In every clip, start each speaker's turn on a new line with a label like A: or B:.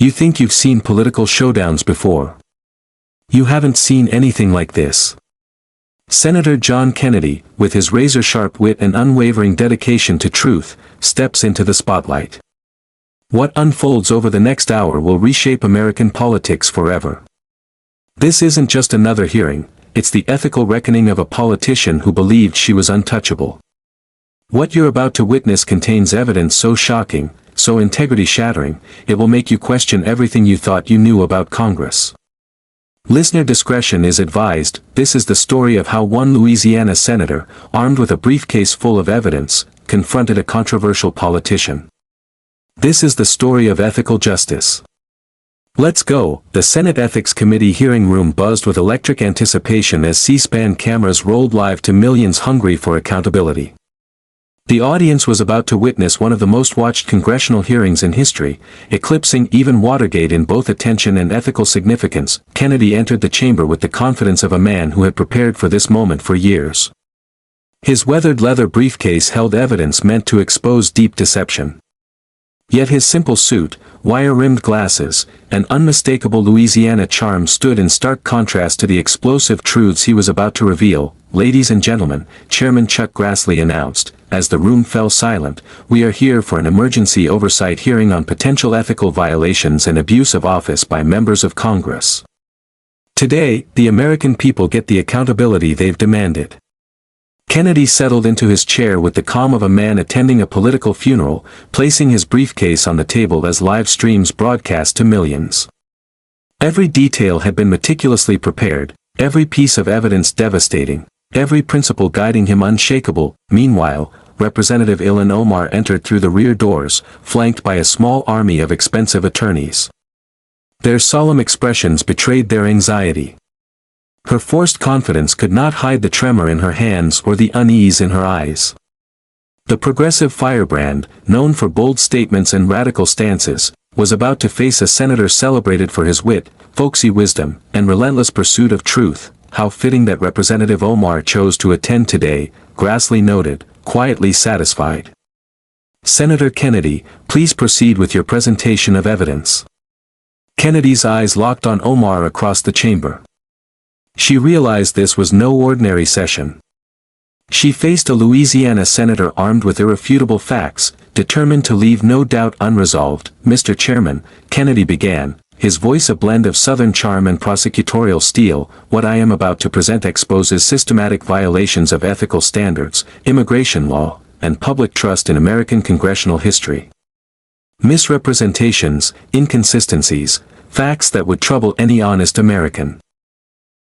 A: You think you've seen political showdowns before. You haven't seen anything like this. Senator John Kennedy, with his razor-sharp wit and unwavering dedication to truth, steps into the spotlight. What unfolds over the next hour will reshape American politics forever. This isn't just another hearing, it's the ethical reckoning of a politician who believed she was untouchable. What you're about to witness contains evidence so shocking, so integrity-shattering, it will make you question everything you thought you knew about Congress. Listener discretion is advised. This is the story of how one Louisiana senator, armed with a briefcase full of evidence, confronted a controversial politician. This is the story of ethical justice. Let's go. The Senate Ethics Committee hearing room buzzed with electric anticipation as C-SPAN cameras rolled live to millions hungry for accountability. The audience was about to witness one of the most watched congressional hearings in history, eclipsing even Watergate in both attention and ethical significance. Kennedy entered the chamber with the confidence of a man who had prepared for this moment for years. His weathered leather briefcase held evidence meant to expose deep deception. Yet his simple suit, wire-rimmed glasses, and unmistakable Louisiana charm stood in stark contrast to the explosive truths he was about to reveal. "Ladies and gentlemen," Chairman Chuck Grassley announced, as the room fell silent, "we are here for an emergency oversight hearing on potential ethical violations and abuse of office by members of Congress. Today, the American people get the accountability they've demanded." Kennedy settled into his chair with the calm of a man attending a political funeral, placing his briefcase on the table as live streams broadcast to millions. Every detail had been meticulously prepared, every piece of evidence devastating, every principle guiding him unshakable. Meanwhile, Representative Ilhan Omar entered through the rear doors, flanked by a small army of expensive attorneys. Their solemn expressions betrayed their anxiety. Her forced confidence could not hide the tremor in her hands or the unease in her eyes. The progressive firebrand, known for bold statements and radical stances, was about to face a senator celebrated for his wit, folksy wisdom, and relentless pursuit of truth. "How fitting that Representative Omar chose to attend today," Grassley noted, quietly satisfied. "Senator Kennedy, please proceed with your presentation of evidence." Kennedy's eyes locked on Omar across the chamber. She realized this was no ordinary session. She faced a Louisiana senator armed with irrefutable facts, determined to leave no doubt unresolved. "Mr. Chairman," Kennedy began, his voice a blend of Southern charm and prosecutorial steel, "what I am about to present exposes systematic violations of ethical standards, immigration law, and public trust in American congressional history. Misrepresentations, inconsistencies, facts that would trouble any honest American."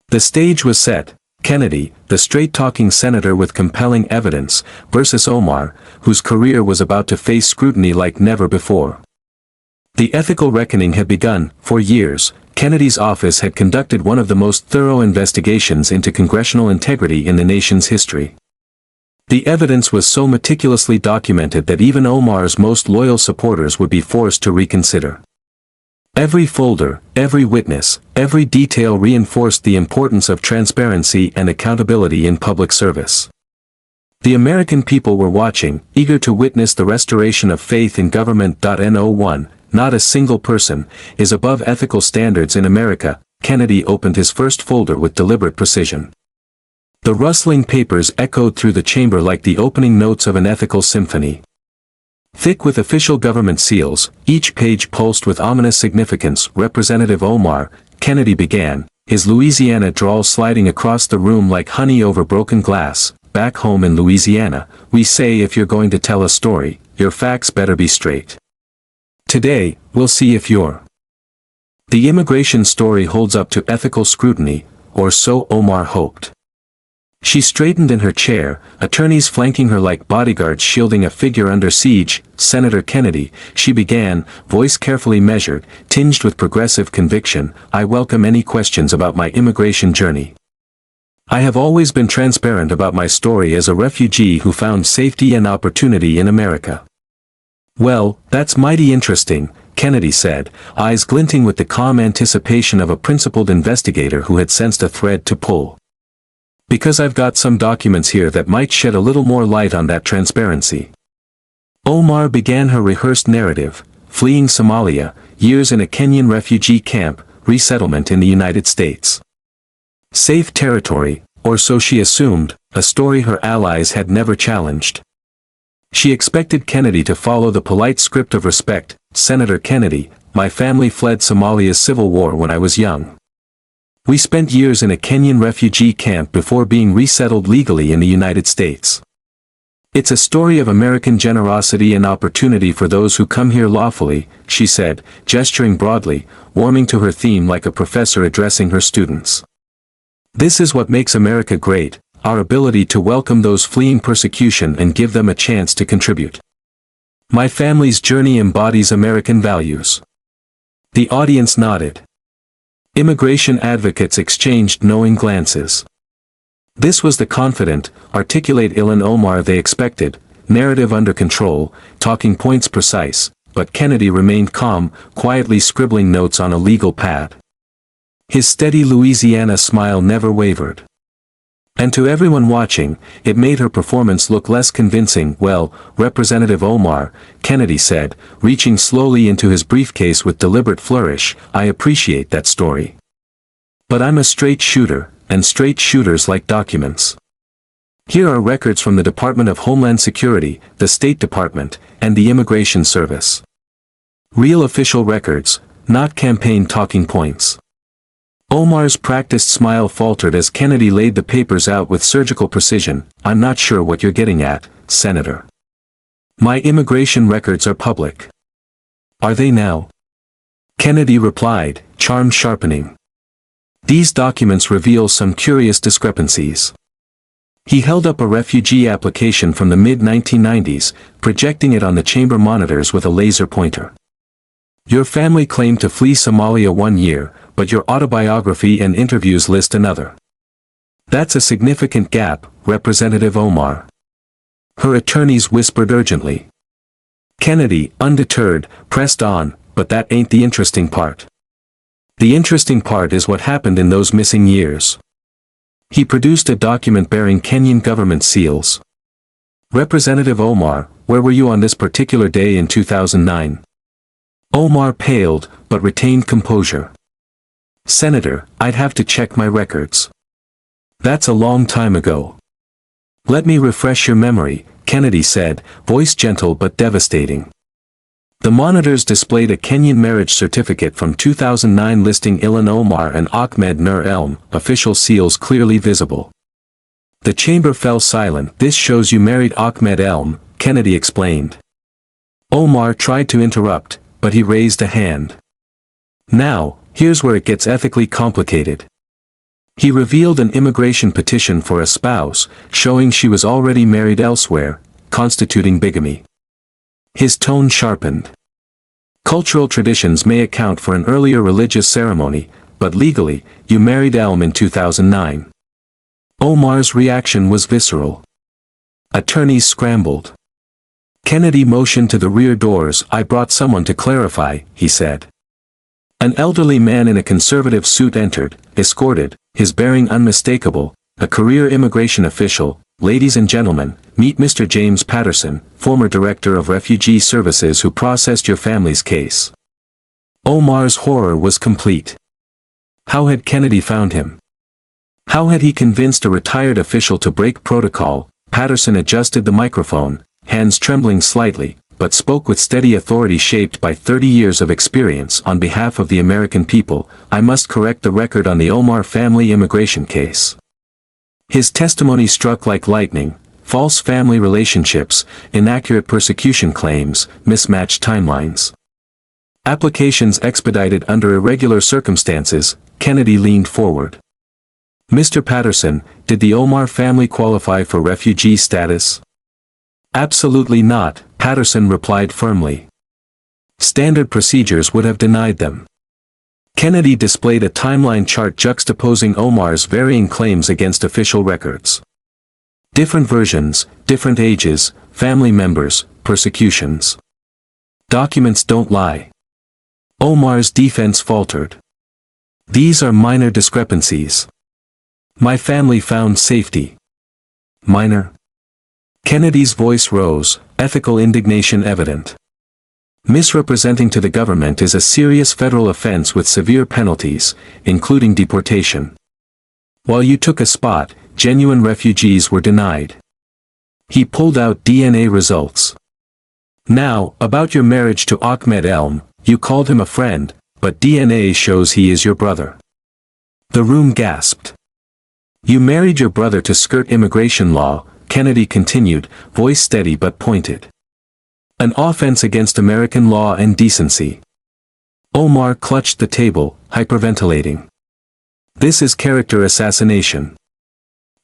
A: The stage was set. Kennedy, the straight-talking senator with compelling evidence, versus Omar, whose career was about to face scrutiny like never before. The ethical reckoning had begun. For years, Kennedy's office had conducted one of the most thorough investigations into congressional integrity in the nation's history. The evidence was so meticulously documented that even Omar's most loyal supporters would be forced to reconsider. Every folder, every witness, every detail reinforced the importance of transparency and accountability in public service. The American people were watching, eager to witness the restoration of faith in government. No one, not a single person, is above ethical standards in America. Kennedy opened his first folder with deliberate precision. The rustling papers echoed through the chamber like the opening notes of an ethical symphony. Thick with official government seals, each page pulsed with ominous significance. "Representative Omar," Kennedy began, his Louisiana drawl sliding across the room like honey over broken glass, "back home in Louisiana, we say if you're going to tell a story, your facts better be straight. Today, we'll see if the immigration story holds up to ethical scrutiny, or so Omar hoped." She straightened in her chair, attorneys flanking her like bodyguards shielding a figure under siege. "Senator Kennedy," she began, voice carefully measured, tinged with progressive conviction, "I welcome any questions about my immigration journey. I have always been transparent about my story as a refugee who found safety and opportunity in America." "Well, that's mighty interesting," Kennedy said, eyes glinting with the calm anticipation of a principled investigator who had sensed a thread to pull. "Because I've got some documents here that might shed a little more light on that transparency." Omar began her rehearsed narrative, fleeing Somalia, years in a Kenyan refugee camp, resettlement in the United States. Safe territory, or so she assumed, a story her allies had never challenged. She expected Kennedy to follow the polite script of respect. Senator Kennedy, my family fled Somalia's civil war when I was young. We spent years in a Kenyan refugee camp before being resettled legally in the United States. It's a story of American generosity and opportunity for those who come here lawfully, she said, gesturing broadly, warming to her theme like a professor addressing her students. This is what makes America great, our ability to welcome those fleeing persecution and give them a chance to contribute. My family's journey embodies American values. The audience nodded. Immigration advocates exchanged knowing glances. This was the confident, articulate Ilhan Omar they expected, narrative under control, talking points precise, but Kennedy remained calm, quietly scribbling notes on a legal pad. His steady Louisiana smile never wavered. And to everyone watching, it made her performance look less convincing. Well, Representative Omar, Kennedy said, reaching slowly into his briefcase with deliberate flourish, I appreciate that story. But I'm a straight shooter, and straight shooters like documents. Here are records from the Department of Homeland Security, the State Department, and the Immigration Service. Real official records, not campaign talking points. Omar's practiced smile faltered as Kennedy laid the papers out with surgical precision. I'm not sure what you're getting at, Senator. My immigration records are public. Are they now? Kennedy replied, charm sharpening. These documents reveal some curious discrepancies. He held up a refugee application from the mid-1990s, projecting it on the chamber monitors with a laser pointer. Your family claimed to flee Somalia 1 year, but your autobiography and interviews list another. That's a significant gap, Representative Omar. Her attorneys whispered urgently. Kennedy, undeterred, pressed on, but that ain't the interesting part. The interesting part is what happened in those missing years. He produced a document bearing Kenyan government seals. Representative Omar, where were you on this particular day in 2009? Omar paled, but retained composure. Senator, I'd have to check my records. That's a long time ago. Let me refresh your memory, Kennedy said, voice gentle but devastating. The monitors displayed a Kenyan marriage certificate from 2009 listing Ilhan Omar and Ahmed Nur Elm, official seals clearly visible. The chamber fell silent. This shows you married Ahmed Elm, Kennedy explained. Omar tried to interrupt, but he raised a hand. Now, here's where it gets ethically complicated. He revealed an immigration petition for a spouse, showing she was already married elsewhere, constituting bigamy. His tone sharpened. Cultural traditions may account for an earlier religious ceremony, but legally, you married Elm in 2009. Omar's reaction was visceral. Attorneys scrambled. Kennedy motioned to the rear doors. I brought someone to clarify, he said. An elderly man in a conservative suit entered, escorted, his bearing unmistakable, a career immigration official. Ladies and gentlemen, meet Mr. James Patterson, former Director of Refugee Services who processed your family's case. Omar's horror was complete. How had Kennedy found him? How had he convinced a retired official to break protocol? Patterson adjusted the microphone, hands trembling slightly, but spoke with steady authority shaped by 30 years of experience. On behalf of the American people, I must correct the record on the Omar family immigration case. His testimony struck like lightning: false family relationships, inaccurate persecution claims, mismatched timelines. Applications expedited under irregular circumstances. Kennedy leaned forward. Mr. Patterson, did the Omar family qualify for refugee status? Absolutely not, Patterson replied firmly. Standard procedures would have denied them. Kennedy displayed a timeline chart juxtaposing Omar's varying claims against official records. Different versions, different ages, family members, persecutions. Documents don't lie. Omar's defense faltered. These are minor discrepancies. My family found safety. Minor? Kennedy's voice rose, ethical indignation evident. Misrepresenting to the government is a serious federal offense with severe penalties, including deportation. While you took a spot, genuine refugees were denied. He pulled out DNA results. Now, about your marriage to Ahmed Elm, you called him a friend, but DNA shows he is your brother. The room gasped. You married your brother to skirt immigration law, Kennedy continued, voice steady but pointed. An offense against American law and decency. Omar clutched the table, hyperventilating. This is character assassination.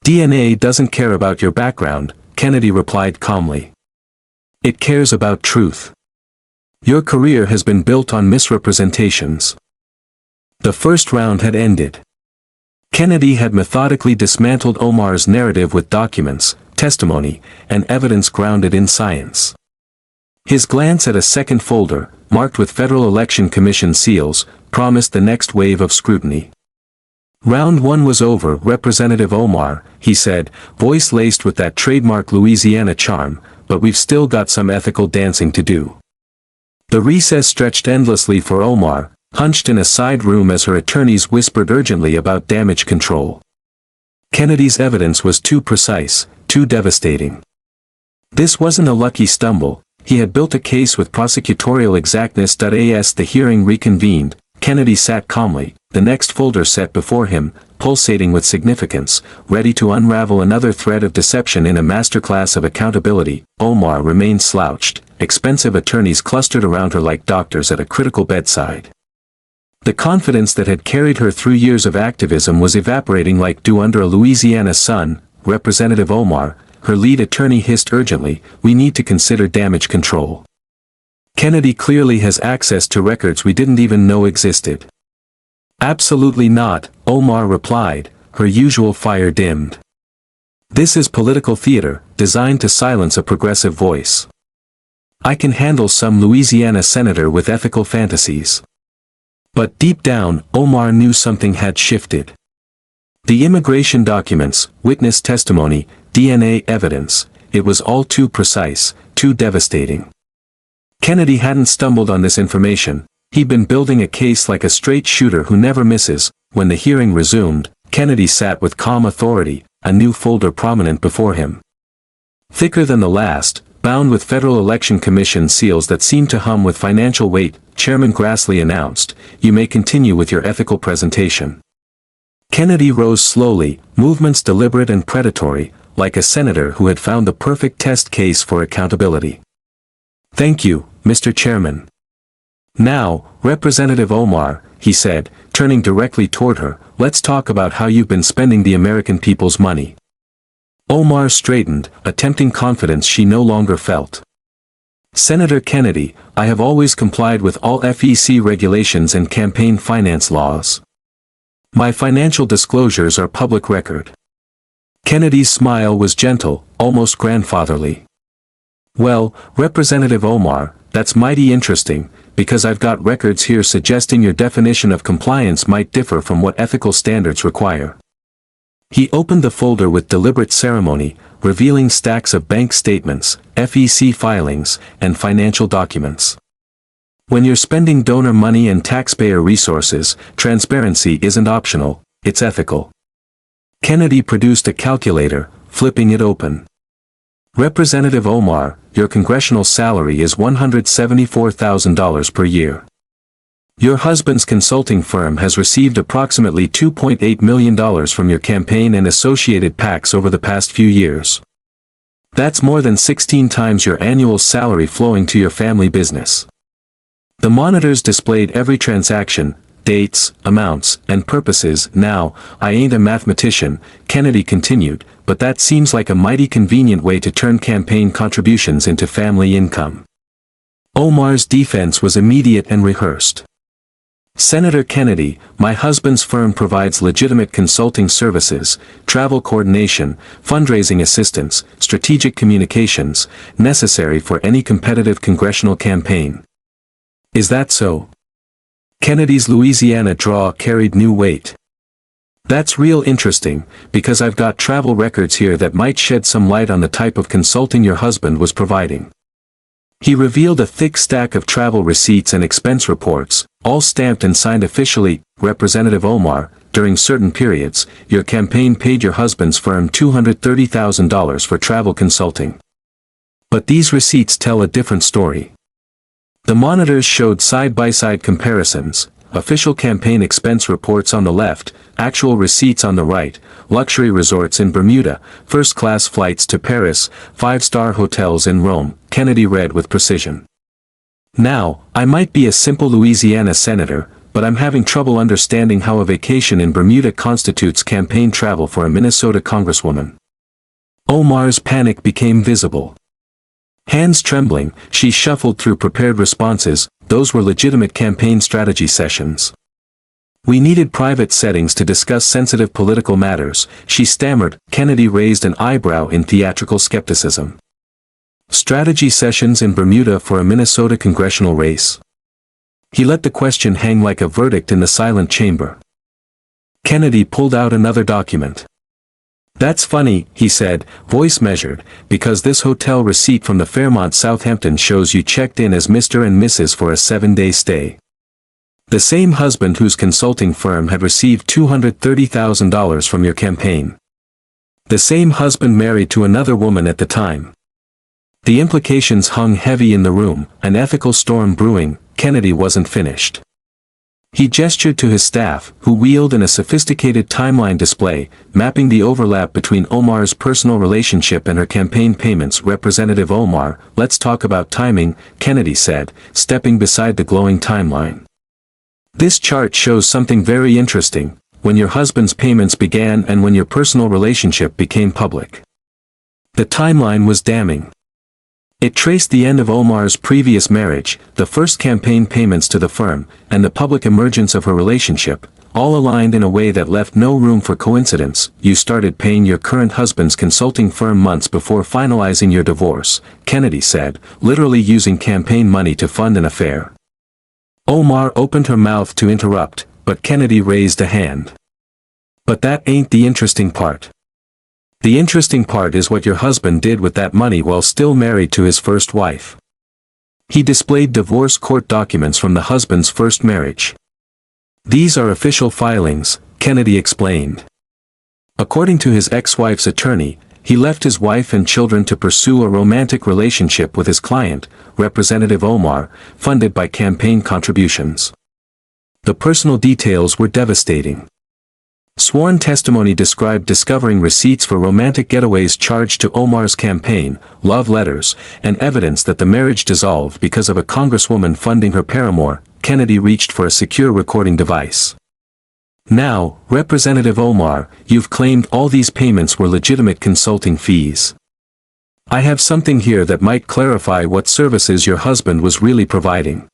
A: DNA doesn't care about your background, Kennedy replied calmly. It cares about truth. Your career has been built on misrepresentations. The first round had ended. Kennedy had methodically dismantled Omar's narrative with documents, testimony, and evidence grounded in science. His glance at a second folder, marked with Federal Election Commission seals, promised the next wave of scrutiny. Round 1 was over, Representative Omar, he said, voice laced with that trademark Louisiana charm, but we've still got some ethical dancing to do. The recess stretched endlessly for Omar, hunched in a side room as her attorneys whispered urgently about damage control. Kennedy's evidence was too precise, too devastating. This wasn't a lucky stumble, he had built a case with prosecutorial exactness. As the hearing reconvened, Kennedy sat calmly, the next folder set before him, pulsating with significance, ready to unravel another thread of deception in a masterclass of accountability. Omar remained slouched, expensive attorneys clustered around her like doctors at a critical bedside. The confidence that had carried her through years of activism was evaporating like dew under a Louisiana sun. Representative Omar, her lead attorney hissed urgently, we need to consider damage control. Kennedy clearly has access to records we didn't even know existed. Absolutely not, Omar replied, her usual fire dimmed. This is political theater, designed to silence a progressive voice. I can handle some Louisiana senator with ethical fantasies. But deep down, Omar knew something had shifted. The immigration documents, witness testimony, DNA evidence, it was all too precise, too devastating. Kennedy hadn't stumbled on this information, he'd been building a case like a straight shooter who never misses. When the hearing resumed, Kennedy sat with calm authority, a new folder prominent before him. Thicker than the last, bound with Federal Election Commission seals that seemed to hum with financial weight, Chairman Grassley announced, you may continue with your ethical presentation. Kennedy rose slowly, movements deliberate and predatory, like a senator who had found the perfect test case for accountability. Thank you, Mr. Chairman. Now, Representative Omar, he said, turning directly toward her, let's talk about how you've been spending the American people's money. Omar straightened, attempting confidence she no longer felt. Senator Kennedy, I have always complied with all FEC regulations and campaign finance laws. My financial disclosures are public record. Kennedy's smile was gentle, almost grandfatherly. Well, Representative Omar, that's mighty interesting, because I've got records here suggesting your definition of compliance might differ from what ethical standards require. He opened the folder with deliberate ceremony, revealing stacks of bank statements, FEC filings, and financial documents. When you're spending donor money and taxpayer resources, transparency isn't optional, it's ethical. Kennedy produced a calculator, flipping it open. Representative Omar, your congressional salary is $174,000 per year. Your husband's consulting firm has received approximately $2.8 million from your campaign and associated PACs over the past few years. That's more than 16 times your annual salary flowing to your family business. The monitors displayed every transaction, dates, amounts, and purposes. Now, I ain't a mathematician, Kennedy continued, but that seems like a mighty convenient way to turn campaign contributions into family income. Omar's defense was immediate and rehearsed. Senator Kennedy, my husband's firm provides legitimate consulting services, travel coordination, fundraising assistance, strategic communications, necessary for any competitive congressional campaign. Is that so? Kennedy's Louisiana draw carried new weight. That's real interesting, because I've got travel records here that might shed some light on the type of consulting your husband was providing. He revealed a thick stack of travel receipts and expense reports, all stamped and signed officially. Representative Omar, during certain periods, your campaign paid your husband's firm $230,000 for travel consulting. But these receipts tell a different story. The monitors showed side-by-side comparisons, official campaign expense reports on the left, actual receipts on the right, luxury resorts in Bermuda, first-class flights to Paris, five-star hotels in Rome, Kennedy read with precision. Now, I might be a simple Louisiana senator, but I'm having trouble understanding how a vacation in Bermuda constitutes campaign travel for a Minnesota congresswoman. Omar's panic became visible. Hands trembling, she shuffled through prepared responses. Those were legitimate campaign strategy sessions. We needed private settings to discuss sensitive political matters, she stammered. Kennedy raised an eyebrow in theatrical skepticism. Strategy sessions in Bermuda for a Minnesota congressional race? He let the question hang like a verdict in the silent chamber. Kennedy pulled out another document. That's funny, he said, voice measured, because this hotel receipt from the Fairmont Southampton shows you checked in as Mr. and Mrs. for a 7-day stay. The same husband whose consulting firm had received $230,000 from your campaign. The same husband married to another woman at the time. The implications hung heavy in the room, an ethical storm brewing. Kennedy wasn't finished. He gestured to his staff, who wheeled in a sophisticated timeline display, mapping the overlap between Omar's personal relationship and her campaign payments. Representative Omar, let's talk about timing, Kennedy said, stepping beside the glowing timeline. This chart shows something very interesting, when your husband's payments began and when your personal relationship became public. The timeline was damning. It traced the end of Omar's previous marriage, the first campaign payments to the firm, and the public emergence of her relationship, all aligned in a way that left no room for coincidence. You started paying your current husband's consulting firm months before finalizing your divorce, Kennedy said, literally using campaign money to fund an affair. Omar opened her mouth to interrupt, but Kennedy raised a hand. But that ain't the interesting part. The interesting part is what your husband did with that money while still married to his first wife. He displayed divorce court documents from the husband's first marriage. These are official filings, Kennedy explained. According to his ex-wife's attorney, he left his wife and children to pursue a romantic relationship with his client, Representative Omar, funded by campaign contributions. The personal details were devastating. Sworn testimony described discovering receipts for romantic getaways charged to Omar's campaign, love letters, and evidence that the marriage dissolved because of a congresswoman funding her paramour. Kennedy reached for a secure recording device. Now, Representative Omar, you've claimed all these payments were legitimate consulting fees. I have something here that might clarify what services your husband was really providing.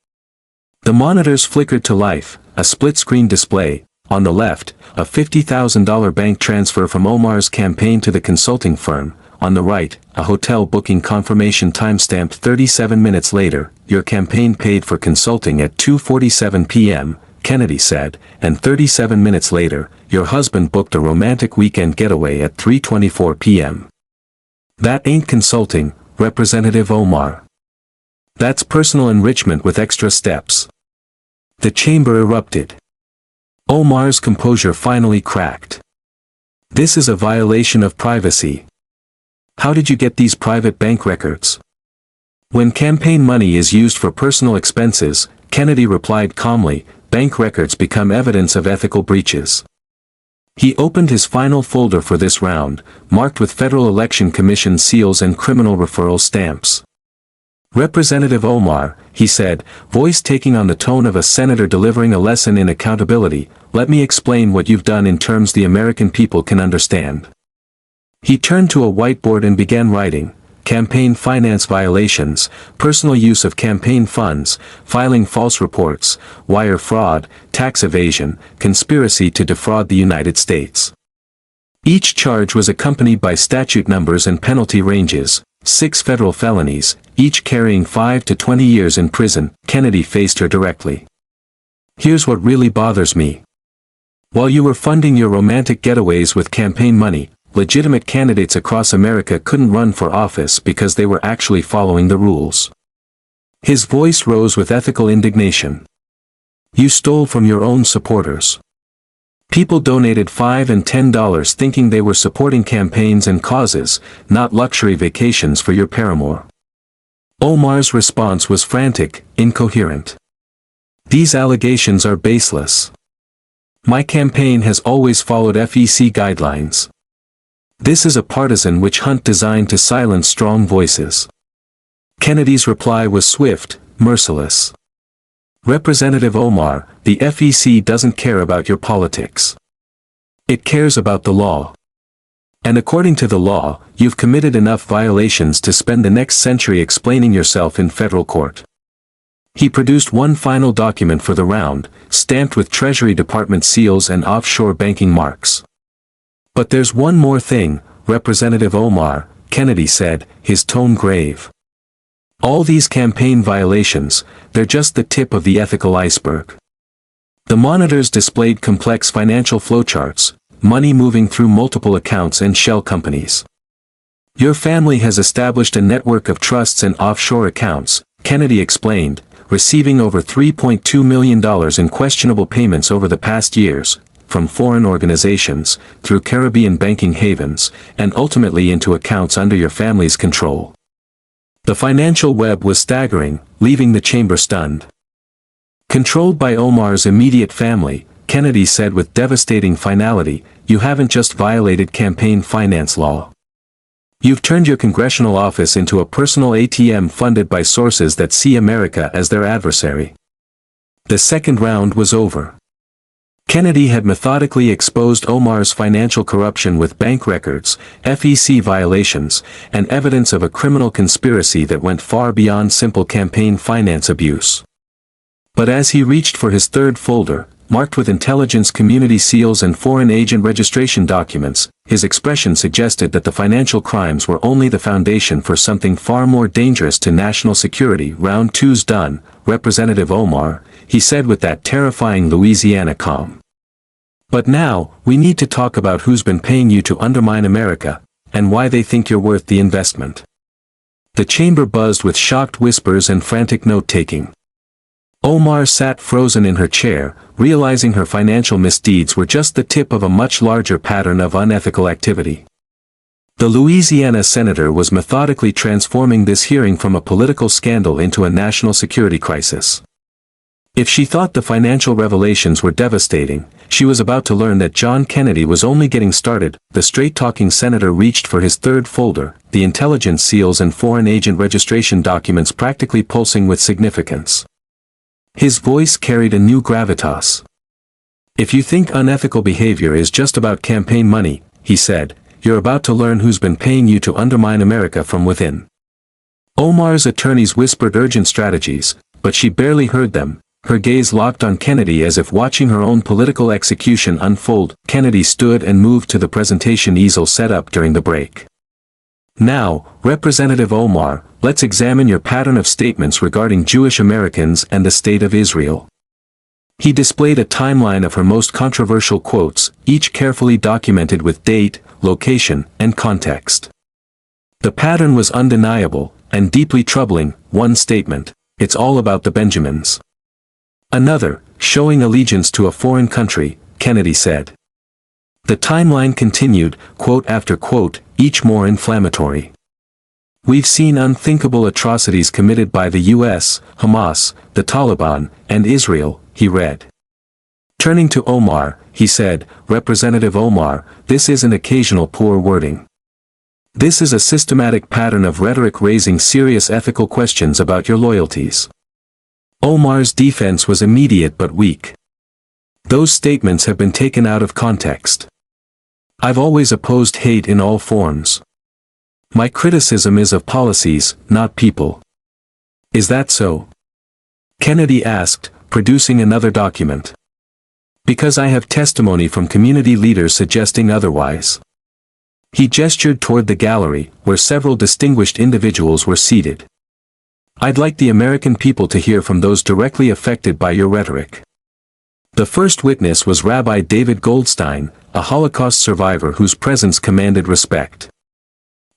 A: The monitors flickered to life, a split-screen display. On the left, a $50,000 bank transfer from Omar's campaign to the consulting firm. On the right, a hotel booking confirmation timestamped 37 minutes later. Your campaign paid for consulting at 2:47 p.m., Kennedy said, and 37 minutes later, your husband booked a romantic weekend getaway at 3:24 p.m. That ain't consulting, Representative Omar. That's personal enrichment with extra steps. The chamber erupted. Omar's composure finally cracked. This is a violation of privacy. How did you get these private bank records? When campaign money is used for personal expenses, Kennedy replied calmly, bank records become evidence of ethical breaches. He opened his final folder for this round, marked with Federal Election Commission seals and criminal referral stamps. Representative Omar, he said, voice taking on the tone of a senator delivering a lesson in accountability, let me explain what you've done in terms the American people can understand. He turned to a whiteboard and began writing, campaign finance violations, personal use of campaign funds, filing false reports, wire fraud, tax evasion, conspiracy to defraud the United States. Each charge was accompanied by statute numbers and penalty ranges, 6 federal felonies, each carrying 5 to 20 years in prison. Kennedy faced her directly. Here's what really bothers me. While you were funding your romantic getaways with campaign money, legitimate candidates across America couldn't run for office because they were actually following the rules. His voice rose with ethical indignation. You stole from your own supporters. People donated $5 and $10 thinking they were supporting campaigns and causes, not luxury vacations for your paramour. Omar's response was frantic, incoherent. These allegations are baseless. My campaign has always followed FEC guidelines. This is a partisan witch hunt designed to silence strong voices. Kennedy's reply was swift, merciless. Representative Omar, the FEC doesn't care about your politics. It cares about the law. And according to the law, you've committed enough violations to spend the next century explaining yourself in federal court. He produced one final document for the round, stamped with Treasury Department seals and offshore banking marks. But there's one more thing, Representative Omar, Kennedy said, his tone grave. All these campaign violations, they're just the tip of the ethical iceberg. The monitors displayed complex financial flowcharts, money moving through multiple accounts and shell companies. Your family has established a network of trusts and offshore accounts, Kennedy explained, receiving over $3.2 million in questionable payments over the past years, from foreign organizations, through Caribbean banking havens, and ultimately into accounts under your family's control. The financial web was staggering, leaving the chamber stunned. Controlled by Omar's immediate family, Kennedy said with devastating finality, you haven't just violated campaign finance law. You've turned your congressional office into a personal ATM funded by sources that see America as their adversary. The second round was over. Kennedy had methodically exposed Omar's financial corruption with bank records, FEC violations, and evidence of a criminal conspiracy that went far beyond simple campaign finance abuse. But as he reached for his third folder, marked with intelligence community seals and foreign agent registration documents, his expression suggested that the financial crimes were only the foundation for something far more dangerous to national security. Round two's done, Representative Omar, he said with that terrifying Louisiana calm. But now, we need to talk about who's been paying you to undermine America, and why they think you're worth the investment. The chamber buzzed with shocked whispers and frantic note-taking. Omar sat frozen in her chair, realizing her financial misdeeds were just the tip of a much larger pattern of unethical activity. The Louisiana senator was methodically transforming this hearing from a political scandal into a national security crisis. If she thought the financial revelations were devastating, she was about to learn that John Kennedy was only getting started. The straight-talking senator reached for his third folder, the intelligence seals and foreign agent registration documents practically pulsing with significance. His voice carried a new gravitas. If you think unethical behavior is just about campaign money, he said, you're about to learn who's been paying you to undermine America from within. Omar's attorneys whispered urgent strategies, but she barely heard them, her gaze locked on Kennedy as if watching her own political execution unfold. Kennedy stood and moved to the presentation easel set up during the break. Now, Representative Omar, let's examine your pattern of statements regarding Jewish Americans and the State of Israel. He displayed a timeline of her most controversial quotes, each carefully documented with date, location, and context. The pattern was undeniable, and deeply troubling. One statement, it's all about the Benjamins. Another, showing allegiance to a foreign country, Kennedy said. The timeline continued, quote after quote, each more inflammatory. We've seen unthinkable atrocities committed by the U.S., Hamas, the Taliban, and Israel, he read. Turning to Omar, he said, Representative Omar, this isn't occasional poor wording. This is a systematic pattern of rhetoric raising serious ethical questions about your loyalties. Omar's defense was immediate but weak. Those statements have been taken out of context. I've always opposed hate in all forms. My criticism is of policies, not people. Is that so? Kennedy asked, producing another document. Because I have testimony from community leaders suggesting otherwise. He gestured toward the gallery, where several distinguished individuals were seated. I'd like the American people to hear from those directly affected by your rhetoric. The first witness was Rabbi David Goldstein, a Holocaust survivor whose presence commanded respect.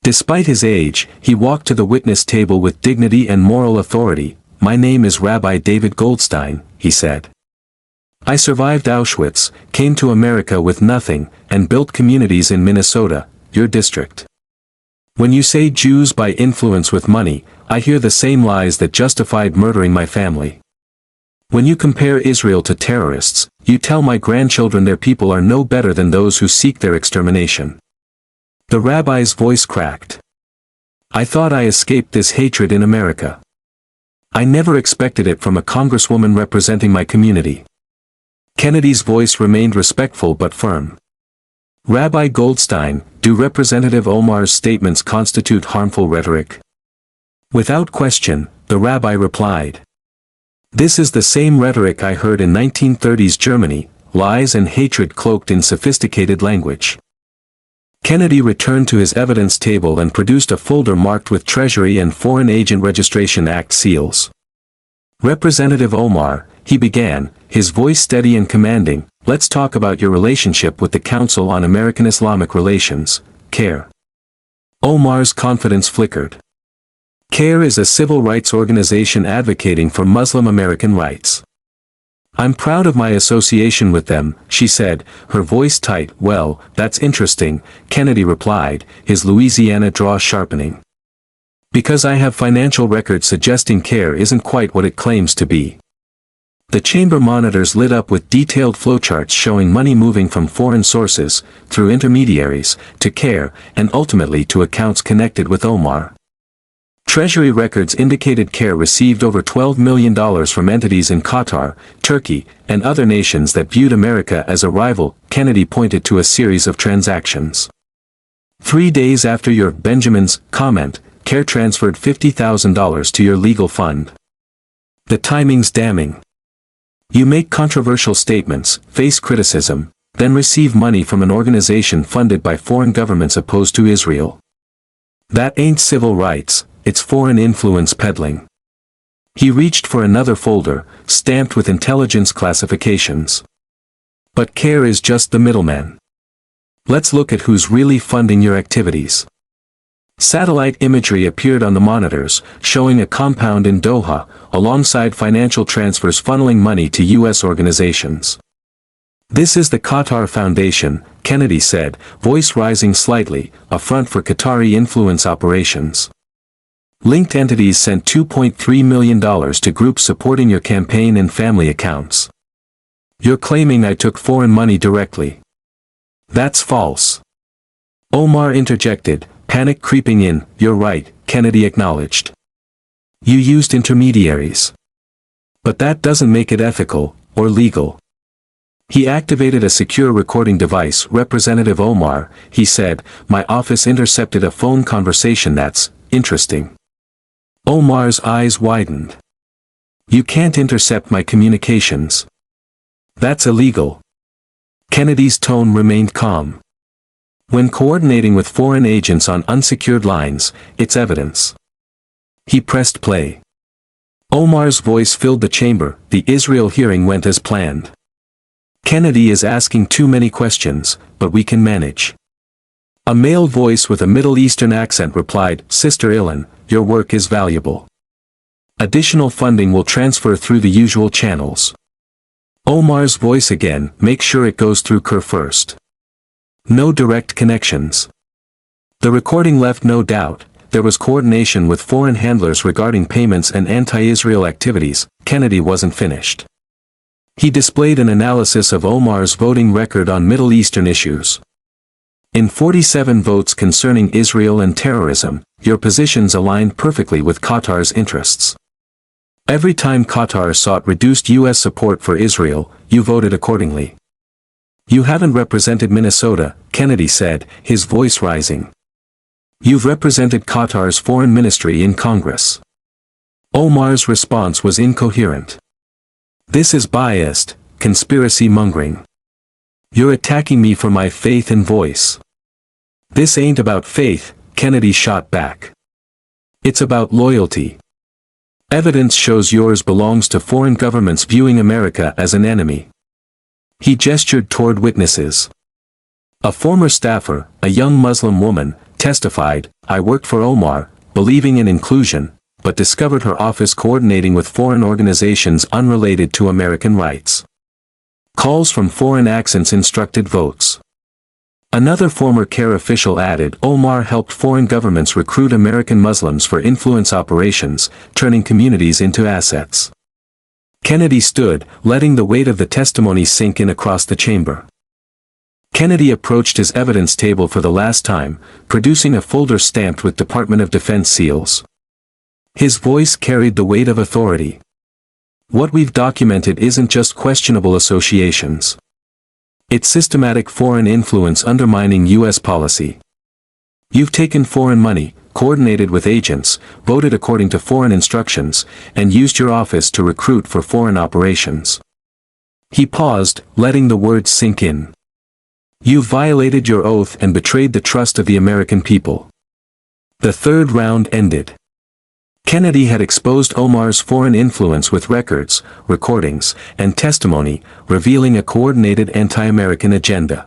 A: Despite his age, he walked to the witness table with dignity and moral authority, "My name is Rabbi David Goldstein," he said. "I survived Auschwitz, came to America with nothing, and built communities in Minnesota, your district. When you say Jews buy influence with money, I hear the same lies that justified murdering my family. When you compare Israel to terrorists, you tell my grandchildren their people are no better than those who seek their extermination." The rabbi's voice cracked. "I thought I escaped this hatred in America. I never expected it from a congresswoman representing my community." Kennedy's voice remained respectful but firm. "Rabbi Goldstein, do Representative Omar's statements constitute harmful rhetoric?" Without question, the rabbi replied. "This is the same rhetoric I heard in 1930s Germany, lies and hatred cloaked in sophisticated language." Kennedy returned to his evidence table and produced a folder marked with Treasury and Foreign Agent Registration Act seals. "Representative Omar," he began, his voice steady and commanding, "let's talk about your relationship with the Council on American Islamic Relations, CAIR." Omar's confidence flickered. CAIR is a civil rights organization advocating for Muslim American rights. "I'm proud of my association with them," she said, her voice tight. "Well, that's interesting," Kennedy replied, his Louisiana drawl sharpening. "Because I have financial records suggesting CAIR isn't quite what it claims to be." The chamber monitors lit up with detailed flowcharts showing money moving from foreign sources, through intermediaries, to CAIR, and ultimately to accounts connected with Omar. Treasury records indicated CAIR received over $12 million from entities in Qatar, Turkey, and other nations that viewed America as a rival. Kennedy pointed to a series of transactions. 3 days after your Benjamin's comment, CAIR transferred $50,000 to your legal fund. The timing's damning. You make controversial statements, face criticism, then receive money from an organization funded by foreign governments opposed to Israel. That ain't civil rights, it's foreign influence peddling. He reached for another folder, stamped with intelligence classifications. But CAIR is just the middleman. Let's look at who's really funding your activities. Satellite imagery appeared on the monitors, showing a compound in Doha, alongside financial transfers funneling money to U.S. organizations. "This is the Qatar Foundation," Kennedy said, voice rising slightly, "a front for Qatari influence operations. Linked entities sent $2.3 million to groups supporting your campaign and family accounts. You're claiming I took foreign money directly. That's false." Omar interjected, panic creeping in. "You're right," Kennedy acknowledged. "You used intermediaries. But that doesn't make it ethical, or legal." He activated a secure recording device. "Representative Omar," he said, "my office intercepted a phone conversation that's interesting." Omar's eyes widened. "You can't intercept my communications. That's illegal." Kennedy's tone remained calm. "When coordinating with foreign agents on unsecured lines, it's evidence." He pressed play. Omar's voice filled the chamber. The Israel hearing went as planned. "Kennedy is asking too many questions, but we can manage." A male voice with a Middle Eastern accent replied, "Sister Ilhan, your work is valuable. Additional funding will transfer through the usual channels." Omar's voice again, "Make sure it goes through CAIR first. No direct connections." The recording left no doubt, there was coordination with foreign handlers regarding payments and anti-Israel activities. Kennedy wasn't finished. He displayed an analysis of Omar's voting record on Middle Eastern issues. "In 47 votes concerning Israel and terrorism, your positions aligned perfectly with Qatar's interests. Every time Qatar sought reduced U.S. support for Israel, you voted accordingly. You haven't represented Minnesota," Kennedy said, his voice rising. "You've represented Qatar's foreign ministry in Congress." Omar's response was incoherent. "This is biased, conspiracy mongering. You're attacking me for my faith and voice." "This ain't about faith," Kennedy shot back. "It's about loyalty. Evidence shows yours belongs to foreign governments viewing America as an enemy." He gestured toward witnesses. A former staffer, a young Muslim woman, testified, "I worked for Omar, believing in inclusion, but discovered her office coordinating with foreign organizations unrelated to American rights. Calls from foreign accents instructed votes. Another former CARE official added Omar helped foreign governments recruit American Muslims for influence operations, turning communities into assets. Kennedy stood, letting the weight of the testimony sink in across the chamber. Kennedy approached his evidence table for the last time, producing a folder stamped with Department of Defense seals. His voice carried the weight of authority. What we've documented isn't just questionable associations. It's systematic foreign influence undermining U.S. policy. You've taken foreign money, coordinated with agents, voted according to foreign instructions, and used your office to recruit for foreign operations. He paused, letting the words sink in. You've violated your oath and betrayed the trust of the American people. The third round ended. Kennedy had exposed Omar's foreign influence with records, recordings, and testimony, revealing a coordinated anti-American agenda.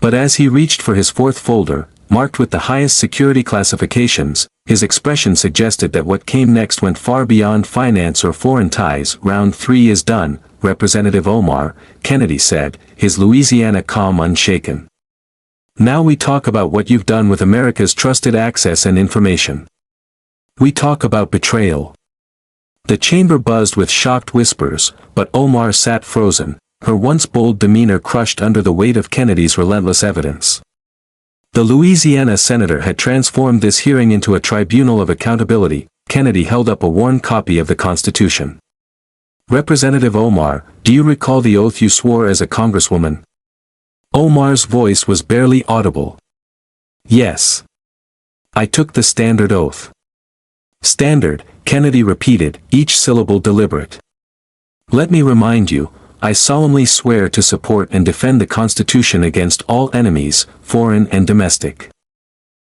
A: But as he reached for his fourth folder, marked with the highest security classifications, his expression suggested that what came next went far beyond finance or foreign ties. Round 3 is done, Representative Omar, Kennedy said, his Louisiana calm unshaken. Now we talk about what you've done with America's trusted access and information. We talk about betrayal. The chamber buzzed with shocked whispers, but Omar sat frozen, her once bold demeanor crushed under the weight of Kennedy's relentless evidence. The Louisiana senator had transformed this hearing into a tribunal of accountability. Kennedy held up a worn copy of the Constitution. Representative Omar, do you recall the oath you swore as a congresswoman? Omar's voice was barely audible. Yes. I took the standard oath. Standard, Kennedy repeated, each syllable deliberate. Let me remind you, I solemnly swear to support and defend the Constitution against all enemies, foreign and domestic.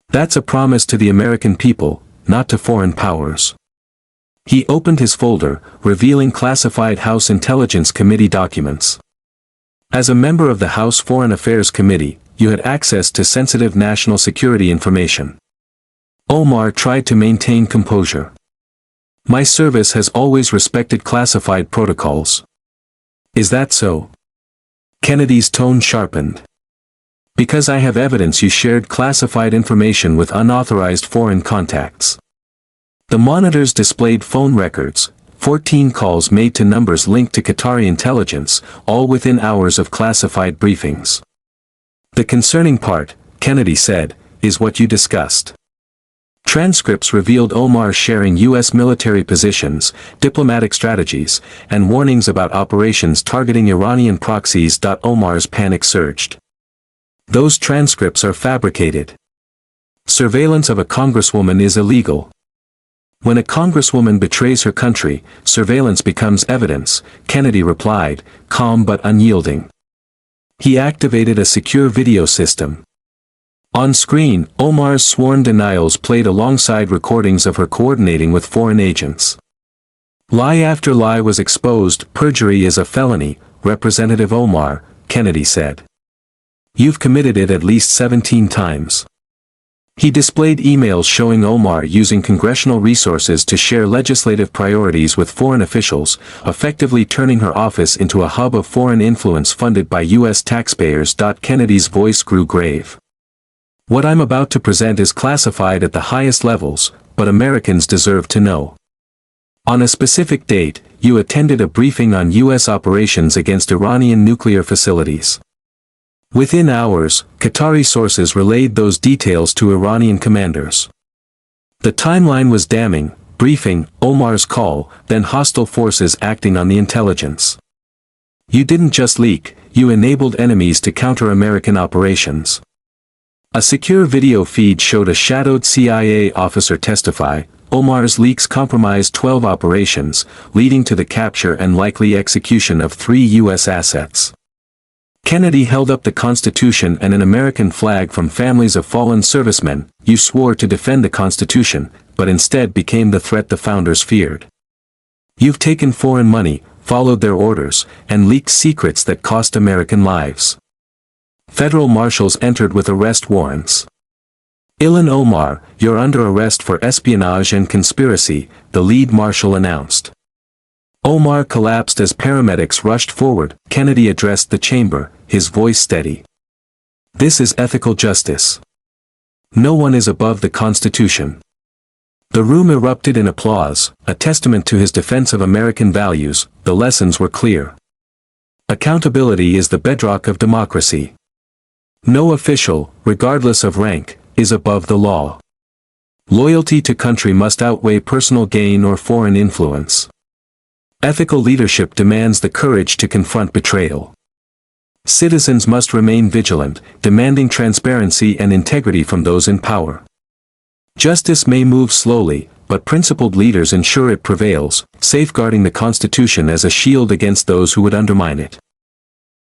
A: That's a promise to the American people, not to foreign powers. He opened his folder, revealing classified House Intelligence Committee documents. As a member of the House Foreign Affairs Committee, you had access to sensitive national security information. Omar tried to maintain composure. My service has always respected classified protocols. Is that so? Kennedy's tone sharpened. Because I have evidence you shared classified information with unauthorized foreign contacts. The monitors displayed phone records, 14 calls made to numbers linked to Qatari intelligence, all within hours of classified briefings. The concerning part, Kennedy said, is what you discussed. Transcripts revealed Omar sharing U.S. military positions, diplomatic strategies, and warnings about operations targeting Iranian proxies. Omar's panic surged. Those transcripts are fabricated. Surveillance of a congresswoman is illegal. When a congresswoman betrays her country, surveillance becomes evidence, Kennedy replied, calm but unyielding. He activated a secure video system. On screen, Omar's sworn denials played alongside recordings of her coordinating with foreign agents. Lie after lie was exposed. Perjury is a felony, Representative Omar, Kennedy said. You've committed it at least 17 times. He displayed emails showing Omar using congressional resources to share legislative priorities with foreign officials, effectively turning her office into a hub of foreign influence funded by U.S. taxpayers. Kennedy's voice grew grave. What I'm about to present is classified at the highest levels, but Americans deserve to know. On a specific date, you attended a briefing on U.S. operations against Iranian nuclear facilities. Within hours, Qatari sources relayed those details to Iranian commanders. The timeline was damning: briefing, Omar's call, then hostile forces acting on the intelligence. You didn't just leak, you enabled enemies to counter American operations. A secure video feed showed a shadowed CIA officer testify. Omar's leaks compromised 12 operations, leading to the capture and likely execution of 3 U.S. assets. Kennedy held up the Constitution and an American flag from families of fallen servicemen. You swore to defend the Constitution, but instead became the threat the founders feared. You've taken foreign money, followed their orders, and leaked secrets that cost American lives. Federal marshals entered with arrest warrants. Ilhan Omar, you're under arrest for espionage and conspiracy, the lead marshal announced. Omar collapsed as paramedics rushed forward. Kennedy addressed the chamber, his voice steady. This is ethical justice. No one is above the Constitution. The room erupted in applause, a testament to his defense of American values. The lessons were clear. Accountability is the bedrock of democracy. No official, regardless of rank, is above the law. Loyalty to country must outweigh personal gain or foreign influence. Ethical leadership demands the courage to confront betrayal. Citizens must remain vigilant, demanding transparency and integrity from those in power. Justice may move slowly, but principled leaders ensure it prevails, safeguarding the Constitution as a shield against those who would undermine it.